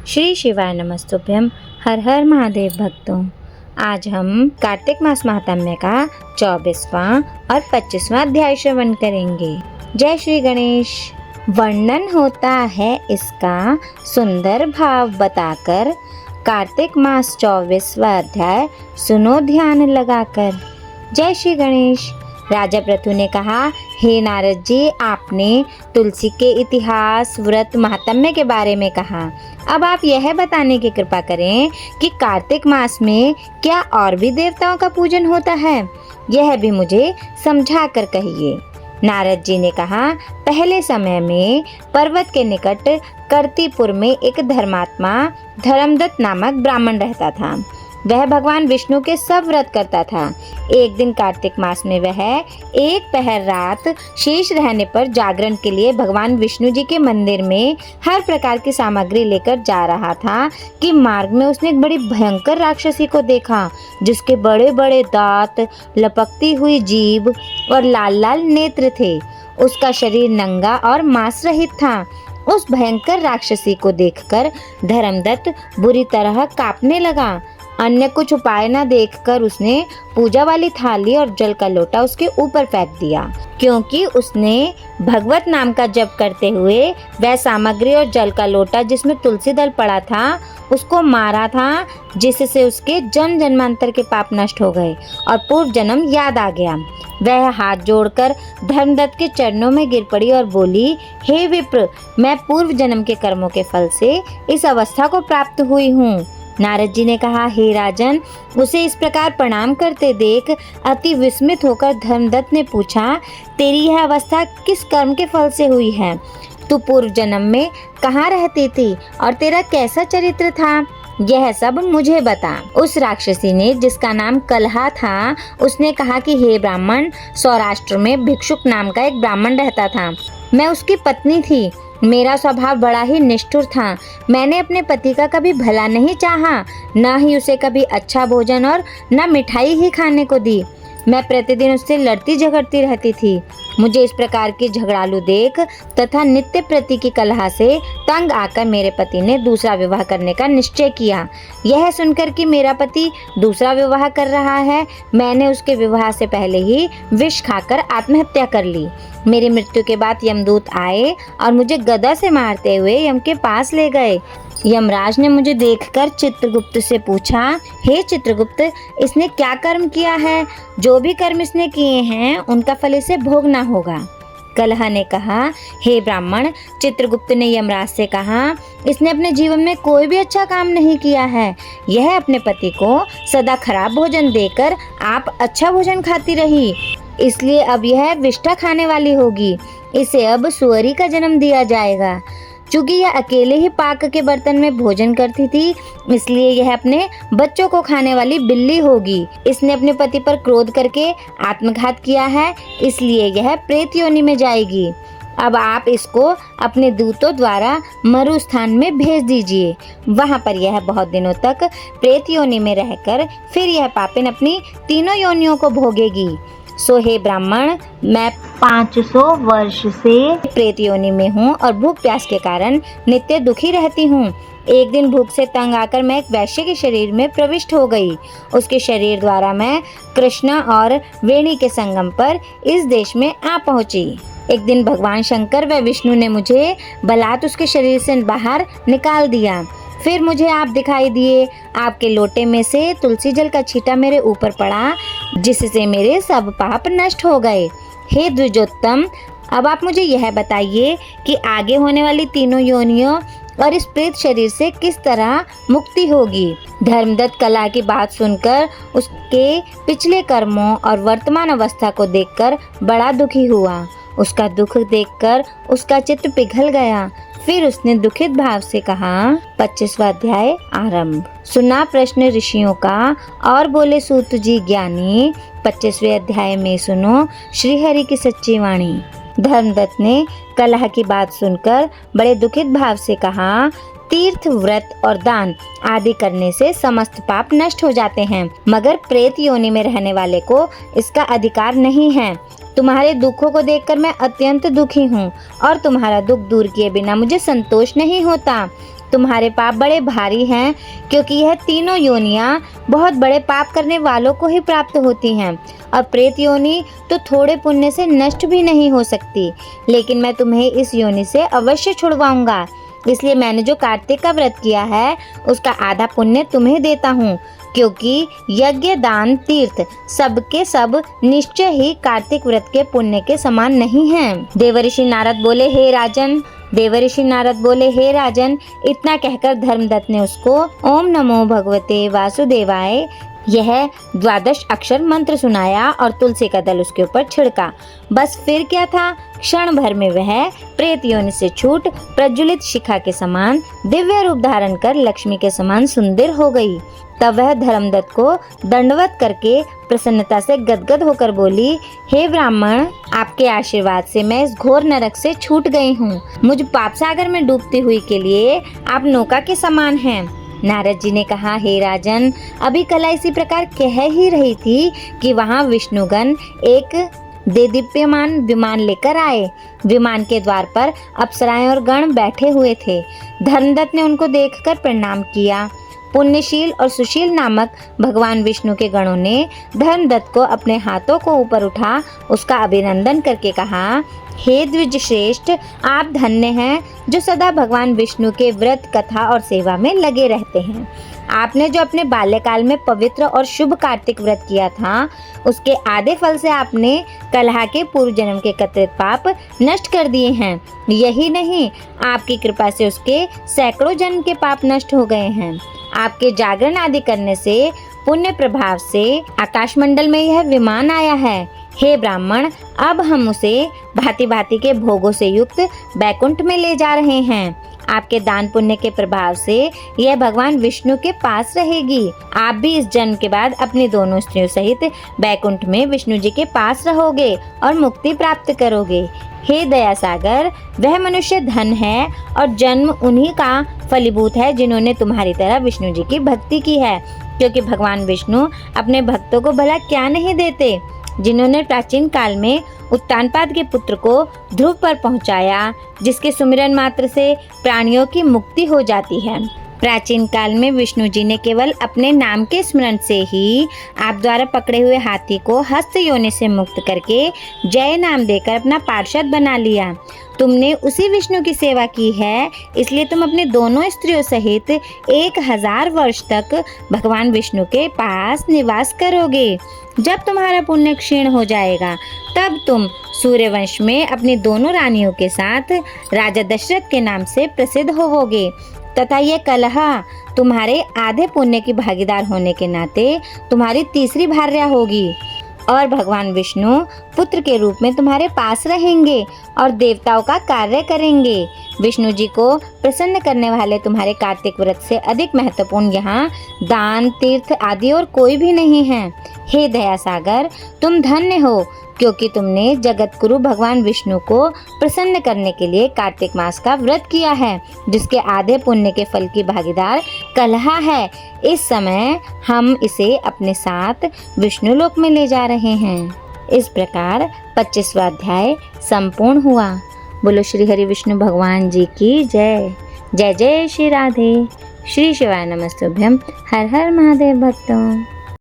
श्री शिवाय नमस्तुभ्यम। हर हर महादेव भक्तों, आज हम कार्तिक मास महात्म्य का 24वां और 25वां अध्याय श्रवण करेंगे। जय श्री गणेश। वर्णन होता है इसका सुंदर भाव बताकर। कार्तिक मास 24वां अध्याय सुनो ध्यान लगाकर। जय श्री गणेश। राजा पृथु ने कहा, हे नारद जी, आपने तुलसी के इतिहास, व्रत, महात्म्य के बारे में कहा। अब आप यह बताने की कृपा करें कि कार्तिक मास में क्या और भी देवताओं का पूजन होता है? यह भी मुझे समझा कर कहिए। नारद जी ने कहा, पहले समय में पर्वत के निकट कर्तिपुर में एक धर्मात्मा धर्मदत्त नामक ब्राह्मण रहता था। वह भगवान विष्णु के सब व्रत करता था। एक दिन कार्तिक मास में वह एक पहर रात शेष रहने पर जागरण के लिए भगवान विष्णु जी के मंदिर में हर प्रकार की सामग्री लेकर जा रहा था कि मार्ग में उसने एक बड़ी भयंकर राक्षसी को देखा, जिसके बड़े बड़े दांत, लपकती हुई जीभ और लाल लाल नेत्र थे। उसका शरीर नंगा और मांस रहित था। उस भयंकर राक्षसी को देखकर धर्मदत्त बुरी तरह कांपने लगा। अन्य कुछ उपाय न देखकर उसने पूजा वाली थाली और जल का लोटा उसके ऊपर फेंक दिया, क्योंकि उसने भगवत नाम का जप करते हुए वह सामग्री और जल का लोटा जिसमें तुलसी दल पड़ा था उसको मारा था, जिससे उसके जन्म जन्मांतर के पाप नष्ट हो गए और पूर्व जन्म याद आ गया। वह हाथ जोड़कर धर्मदत्त के चरणों में गिर पड़ी और बोली, हे विप्र, मैं पूर्व जन्म के कर्मों के फल से इस अवस्था को प्राप्त हुई हूँ। नारद जी ने कहा, हे राजन, उसे इस प्रकार प्रणाम करते देख अति विस्मित होकर धर्मदत्त ने पूछा, तेरी यह अवस्था किस कर्म के फल से हुई है? तू पूर्व जन्म में कहाँ रहती थी और तेरा कैसा चरित्र था? यह सब मुझे बता। उस राक्षसी ने, जिसका नाम कलहा था, उसने कहा कि हे ब्राह्मण, सौराष्ट्र में भिक्षुक नाम का एक ब्राह्मण रहता था। मैं उसकी पत्नी थी। मेरा स्वभाव बड़ा ही निष्ठुर था। मैंने अपने पति का कभी भला नहीं चाहा, न ही उसे कभी अच्छा भोजन और न मिठाई ही खाने को दी। मैं प्रतिदिन उससे लड़ती झगड़ती रहती थी। मुझे इस प्रकार की झगड़ालू देख तथा नित्य प्रति की कलह से तंग आकर मेरे पति ने दूसरा विवाह करने का निश्चय किया। यह सुनकर कि मेरा पति दूसरा विवाह कर रहा है, मैंने उसके विवाह से पहले ही विष खाकर आत्महत्या कर ली। मेरी मृत्यु के बाद यमदूत आए और मुझे गदा से मारते हुए यम के पास ले गए। यमराज ने मुझे देखकर चित्रगुप्त से पूछा, हे चित्रगुप्त, इसने क्या कर्म किया है? जो भी कर्म इसने किए हैं उनका फल इसे भोगना होगा। कलह ने कहा, हे ब्राह्मण, चित्रगुप्त ने यमराज से कहा, इसने अपने जीवन में कोई भी अच्छा काम नहीं किया है। यह अपने पति को सदा खराब भोजन देकर आप अच्छा भोजन खाती रही, इसलिए अब यह विष्ठा खाने वाली होगी। इसे अब सुअरी का जन्म दिया जाएगा। चूंकि यह अकेले ही पाक के बर्तन में भोजन करती थी, इसलिए यह अपने बच्चों को खाने वाली बिल्ली होगी। इसने अपने पति पर क्रोध करके आत्मघात किया है, इसलिए यह प्रेत योनि में जाएगी। अब आप इसको अपने दूतों द्वारा मरु स्थान में भेज दीजिए। वहाँ पर यह बहुत दिनों तक प्रेत योनि में रहकर फिर यह पापिन अपनी तीनों योनियों को भोगेगी। सो हे ब्राह्मण, मैं 500 वर्ष से प्रेत योनि में हूँ और भूख प्यास के कारण नित्य दुखी रहती हूँ। एक दिन भूख से तंग आकर मैं एक वैश्य के शरीर में प्रविष्ट हो गई। उसके शरीर द्वारा मैं कृष्णा और वेणी के संगम पर इस देश में आ पहुँची। एक दिन भगवान शंकर व विष्णु ने मुझे बलात् उसके शरीर से बाहर निकाल दिया। फिर मुझे आप दिखाई दिए। आपके लोटे में से तुलसी जल का छींटा मेरे ऊपर पड़ा, जिससे मेरे सब पाप नष्ट हो गए। हे द्विजोत्तम, अब आप मुझे यह बताइए कि आगे होने वाली तीनों योनियों और इस प्रेत शरीर से किस तरह मुक्ति होगी। धर्मदत्त कलह की बात सुनकर उसके पिछले कर्मों और वर्तमान अवस्था को देखकर बड़ा दुखी हुआ। उसका दुख देखकर उसका चित्त पिघल गया। फिर उसने दुखित भाव से कहा, 25वां अध्याय आरंभ। सुना प्रश्न ऋषियों का और बोले, सूत जी ज्ञानी, 25वें अध्याय में सुनो श्री हरि की सच्ची वाणी। धर्मदत्त ने कलह की बात सुनकर बड़े दुखित भाव से कहा, तीर्थ, व्रत और दान आदि करने से समस्त पाप नष्ट हो जाते हैं, मगर प्रेत योनि में रहने वाले को इसका अधिकार नहीं है। तुम्हारे दुखों को देखकर मैं अत्यंत दुखी हूँ और तुम्हारा दुख दूर किए बिना मुझे संतोष नहीं होता। तुम्हारे पाप बड़े भारी हैं, क्योंकि यह तीनों योनियां बहुत बड़े पाप करने वालों को ही प्राप्त होती हैं, और प्रेत योनि तो थोड़े पुण्य से नष्ट भी नहीं हो सकती। लेकिन मैं तुम्हें इस योनि से अवश्य छुड़वाऊंगा, इसलिए मैंने जो कार्तिक का व्रत किया है उसका आधा पुण्य तुम्हें देता हूँ, क्योंकि यज्ञ, दान, तीर्थ सबके सब निश्चय ही कार्तिक व्रत के पुण्य के समान नहीं हैं। देवर्षि नारद बोले, हे राजन, इतना कहकर धर्मदत्त ने उसको ओम नमो भगवते वासुदेवाय यह 12 अक्षर मंत्र सुनाया और तुलसी का दल उसके ऊपर छिड़का। बस फिर क्या था, क्षण भर में वह प्रेत योनि से छूट प्रज्वलित शिखा के समान दिव्य रूप धारण कर लक्ष्मी के समान सुंदर हो गई। तब वह धर्मदत्त को दंडवत करके प्रसन्नता से गदगद होकर बोली, हे ब्राह्मण, आपके आशीर्वाद से मैं इस घोर नरक से छूट गई हूँ। मुझ पाप सागर में डूबती हुई के लिए आप नौका के समान हैं। नारद जी ने कहा, हे राजन, अभी कला इसी प्रकार कह ही रही थी कि वहाँ विष्णुगण एक देदीप्यमान विमान लेकर आए। विमान के द्वार पर अप्सराएं और गण बैठे हुए थे। धर्मदत्त ने उनको देखकर प्रणाम किया। पुण्यशील और सुशील नामक भगवान विष्णु के गणों ने धर्मदत्त को अपने हाथों को ऊपर उठा उसका अभिनंदन करके कहा, हे द्विज श्रेष्ठ, आप धन्य हैं जो सदा भगवान विष्णु के व्रत, कथा और सेवा में लगे रहते हैं। आपने जो अपने बाल्यकाल में पवित्र और शुभ कार्तिक व्रत किया था, उसके आधे फल से आपने कलह के पूर्व जन्म के कथित पाप नष्ट कर दिए हैं। यही नहीं, आपकी कृपा से उसके सैकड़ों जन्म के पाप नष्ट हो गए हैं। आपके जागरण आदि करने से पुण्य प्रभाव से आकाशमंडल में यह विमान आया है। हे ब्राह्मण, अब हम उसे भांति भांति के भोगों से युक्त बैकुंठ में ले जा रहे हैं। आपके दान पुण्य के प्रभाव से यह भगवान विष्णु के पास रहेगी। आप भी इस जन्म के बाद अपनी दोनों स्त्रियों सहित बैकुंठ में विष्णु जी के पास रहोगे और मुक्ति प्राप्त करोगे। हे दया सागर, वह मनुष्य धन है और जन्म उन्हीं का फलीभूत है जिन्होंने तुम्हारी तरह विष्णु जी की भक्ति की है, क्योंकि भगवान विष्णु अपने भक्तों को भला क्या नहीं देते। जिन्होंने प्राचीन काल में उत्तानपाद के पुत्र को ध्रुव पर पहुंचाया, जिसके सुमिरन मात्र से प्राणियों की मुक्ति हो जाती है। प्राचीन काल में विष्णु जी ने केवल अपने नाम के स्मरण से ही आप द्वारा पकड़े हुए हाथी को हस्त योनि से मुक्त करके जय नाम देकर अपना पार्षद बना लिया। तुमने उसी विष्णु की सेवा की है, इसलिए तुम अपने दोनों स्त्रियों सहित 1000 वर्ष तक भगवान विष्णु के पास निवास करोगे। जब तुम्हारा पुण्य क्षीण हो जाएगा, तब तुम सूर्यवंश में अपनी दोनों रानियों के साथ राजा दशरथ के नाम से प्रसिद्ध होवोगे, तथा यह कलह तुम्हारे आधे पुण्य की भागीदार होने के नाते तुम्हारी तीसरी भार्या होगी, और भगवान विष्णु पुत्र के रूप में तुम्हारे पास रहेंगे और देवताओं का कार्य करेंगे। विष्णु जी को प्रसन्न करने वाले तुम्हारे कार्तिक व्रत से अधिक महत्वपूर्ण यहाँ दान, तीर्थ आदि और कोई भी नहीं है। हे दया सागर, तुम धन्य हो, क्योंकि तुमने जगत गुरु भगवान विष्णु को प्रसन्न करने के लिए कार्तिक मास का व्रत किया है, जिसके आधे पुण्य के फल की भागीदार कलह है। इस समय हम इसे अपने साथ विष्णु लोक में ले जा रहे हैं। इस प्रकार 25वां अध्याय संपूर्ण हुआ। बोलो श्री हरि विष्णु भगवान जी की जय। जय जय श्री राधे। श्री शिवाय नमस्तुभ्यम। हर हर महादेव भक्तों।